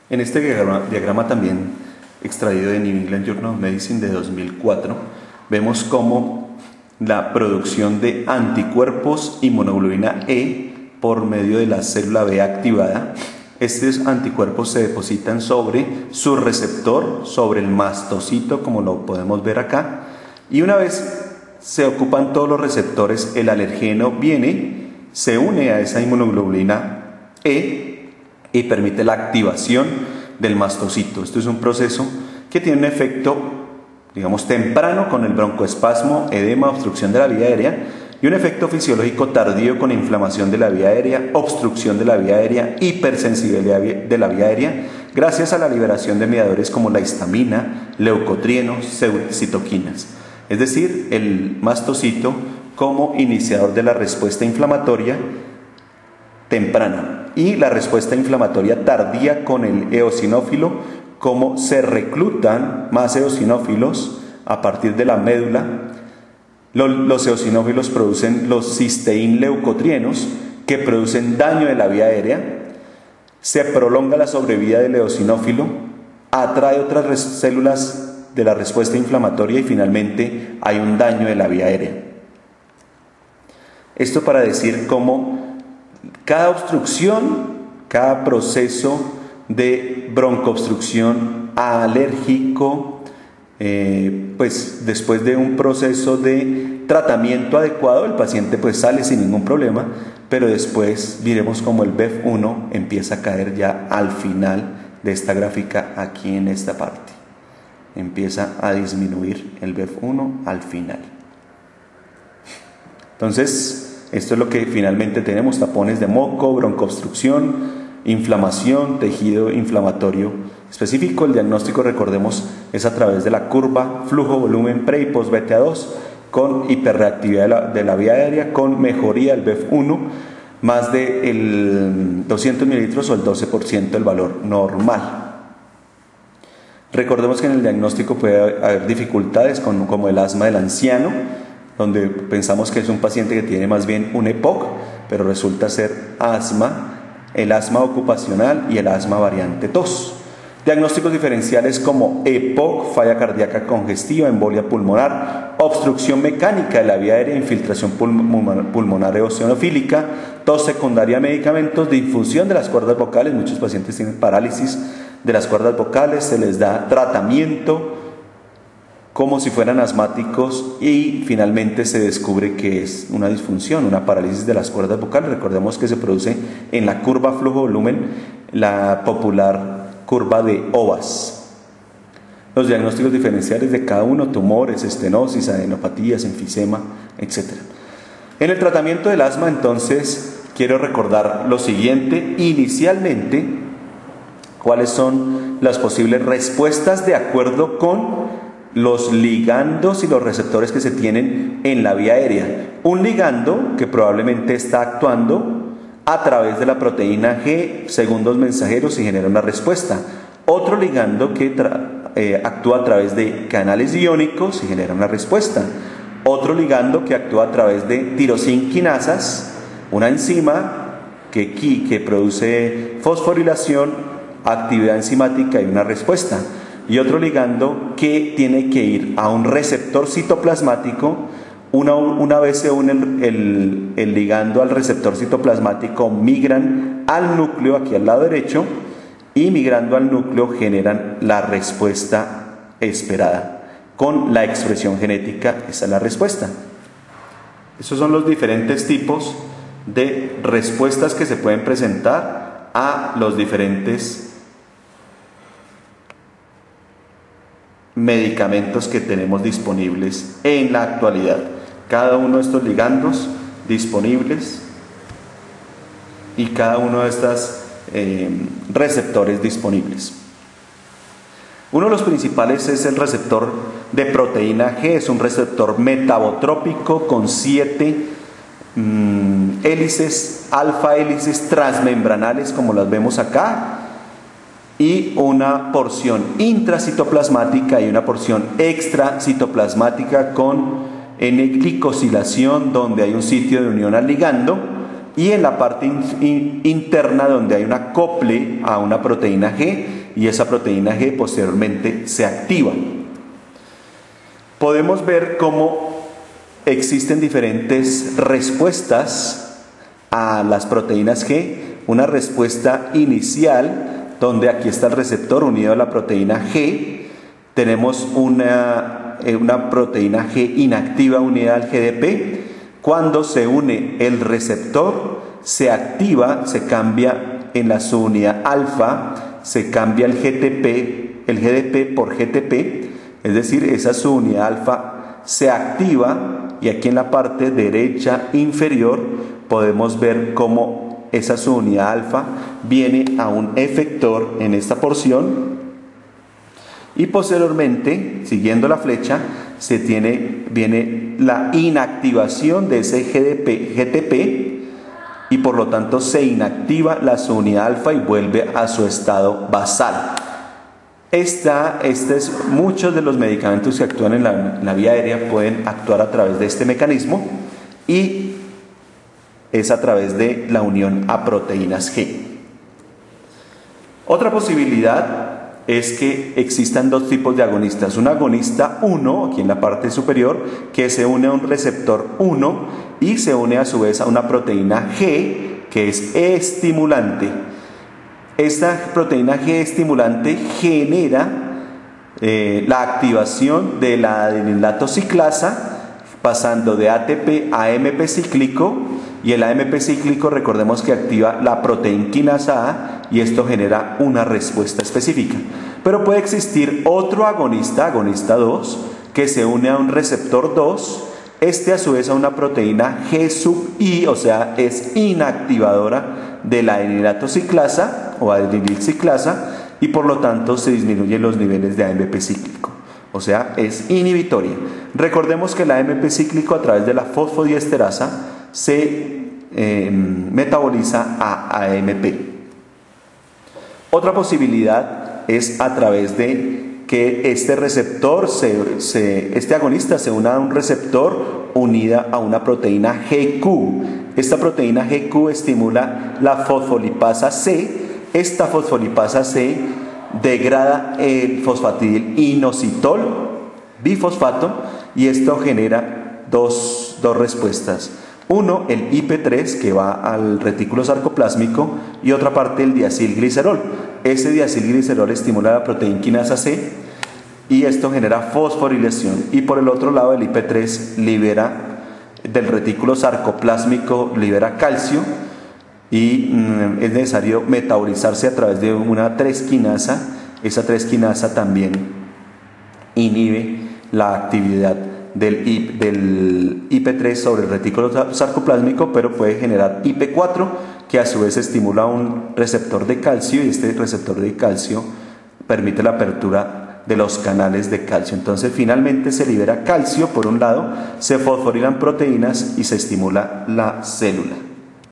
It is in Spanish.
En este diagrama también extraído de New England Journal of Medicine de 2004, vemos cómo la producción de anticuerpos inmunoglobulina E por medio de la célula B activada, estos anticuerpos se depositan sobre su receptor, sobre el mastocito, como lo podemos ver acá, y una vez se ocupan todos los receptores, el alergeno viene, se une a esa inmunoglobulina E y permite la activación del mastocito. Esto es un proceso que tiene un efecto, digamos, temprano con el broncoespasmo, edema, obstrucción de la vía aérea, y un efecto fisiológico tardío con inflamación de la vía aérea, obstrucción de la vía aérea, hipersensibilidad de la vía aérea, gracias a la liberación de mediadores como la histamina, leucotrienos, citoquinas. Es decir, el mastocito como iniciador de la respuesta inflamatoria temprana y la respuesta inflamatoria tardía con el eosinófilo, como se reclutan más eosinófilos a partir de la médula. Los eosinófilos producen los cisteín-leucotrienos que producen daño de la vía aérea, se prolonga la sobrevida del eosinófilo, atrae otras células de la respuesta inflamatoria y finalmente hay un daño de la vía aérea. Esto para decir cómo cada obstrucción, cada proceso de broncoobstrucción alérgico, pues después de un proceso de tratamiento adecuado, el paciente pues sale sin ningún problema, pero después veremos cómo el BEF1 empieza a caer ya al final de esta gráfica, aquí en esta parte. Empieza a disminuir el BEF1 al final. Entonces, esto es lo que finalmente tenemos: tapones de moco, broncoobstrucción, inflamación, tejido inflamatorio específico. El diagnóstico, recordemos, es a través de la curva flujo-volumen pre y post BTA2 con hiperreactividad de la vía aérea, con mejoría del BEF1 más de 200 mililitros o el 12% del valor normal. Recordemos que en el diagnóstico puede haber dificultades como el asma del anciano, donde pensamos que es un paciente que tiene más bien un EPOC, pero resulta ser asma, el asma ocupacional y el asma variante tos. Diagnósticos diferenciales como EPOC, falla cardíaca congestiva, embolia pulmonar, obstrucción mecánica de la vía aérea, infiltración pulmonar eosinofílica, tos secundaria a medicamentos, difusión de las cuerdas vocales. Muchos pacientes tienen parálisis de las cuerdas vocales, se les da tratamiento como si fueran asmáticos y finalmente se descubre que es una disfunción, una parálisis de las cuerdas vocales. Recordemos que se produce en la curva flujo-volumen, la popular curva de Ovas. Los diagnósticos diferenciales de cada uno: tumores, estenosis, adenopatías, enfisema, etc. En el tratamiento del asma, entonces, quiero recordar lo siguiente: inicialmente, cuáles son las posibles respuestas de acuerdo con los ligandos y los receptores que se tienen en la vía aérea. Un ligando que probablemente está actuando a través de la proteína G, segundos mensajeros, y genera una respuesta. Otro ligando que actúa a través de canales iónicos y genera una respuesta. Otro ligando que actúa a través de tirosinquinasas, una enzima que produce fosforilación, actividad enzimática y una respuesta. Y otro ligando que tiene que ir a un receptor citoplasmático. Una vez se une el ligando al receptor citoplasmático, migran al núcleo, aquí al lado derecho, y migrando al núcleo generan la respuesta esperada. Con la expresión genética, esa es la respuesta. Esos son los diferentes tipos de respuestas que se pueden presentar a los diferentes medicamentos que tenemos disponibles en la actualidad. Cada uno de estos ligandos disponibles y cada uno de estos receptores disponibles. Uno de los principales es el receptor de proteína G. Es un receptor metabotrópico con 7 hélices, alfa hélices transmembranales, como las vemos acá, y una porción intracitoplasmática y una porción extracitoplasmática con N-glicosilación, donde hay un sitio de unión al ligando, y en la parte interna donde hay un acople a una proteína G y esa proteína G posteriormente se activa. Podemos ver cómo existen diferentes respuestas a las proteínas G. Una respuesta inicial, donde aquí está el receptor unido a la proteína G. Tenemos una proteína G inactiva unida al GDP. Cuando se une el receptor, se activa, se cambia en la subunidad alfa, se cambia el GDP por GTP, es decir, esa subunidad alfa se activa, y aquí en la parte derecha inferior podemos ver cómo esa subunidad alfa viene a un efector en esta porción, y posteriormente, siguiendo la flecha, viene la inactivación de ese GTP, y por lo tanto se inactiva la subunidad alfa y vuelve a su estado basal. Muchos de los medicamentos que actúan en la vía aérea pueden actuar a través de este mecanismo, y es a través de la unión a proteínas G. Otra posibilidad es que existan dos tipos de agonistas. Un agonista 1, aquí en la parte superior, que se une a un receptor 1 y se une a su vez a una proteína G, que es estimulante. Esta proteína G estimulante genera la activación de la adenilato ciclasa, pasando de ATP a AMP cíclico, y el AMP cíclico, recordemos que activa la proteínquinasa A, y esto genera una respuesta específica. Pero puede existir otro agonista 2, que se une a un receptor 2, a su vez a una proteína G sub I, o sea, es inactivadora de la adenilato ciclasa o adenil ciclasa, y por lo tanto se disminuyen los niveles de AMP cíclico, o sea, es inhibitoria. Recordemos que el AMP cíclico, a través de la fosfodiesterasa, se metaboliza a AMP. Otra posibilidad es a través de que este receptor, este agonista se una a un receptor unida a una proteína GQ. Esta proteína GQ estimula la fosfolipasa C. Esta fosfolipasa C degrada el fosfatidil inositol bifosfato, y esto genera dos respuestas. Uno, el IP3, que va al retículo sarcoplásmico, y otra parte el diacilglicerol. Ese diacilglicerol estimula la proteínquinasa C, y esto genera fosforilación. Y por el otro lado, el IP3 libera del retículo sarcoplásmico, libera calcio, y es necesario metabolizarse a través de una 3-quinasa. Esa 3-quinasa también inhibe la actividad del IP3 sobre el retículo sarcoplásmico, pero puede generar IP4, que a su vez estimula un receptor de calcio, y este receptor de calcio permite la apertura de los canales de calcio. Entonces finalmente se libera calcio por un lado, se fosforilan proteínas y se estimula la célula.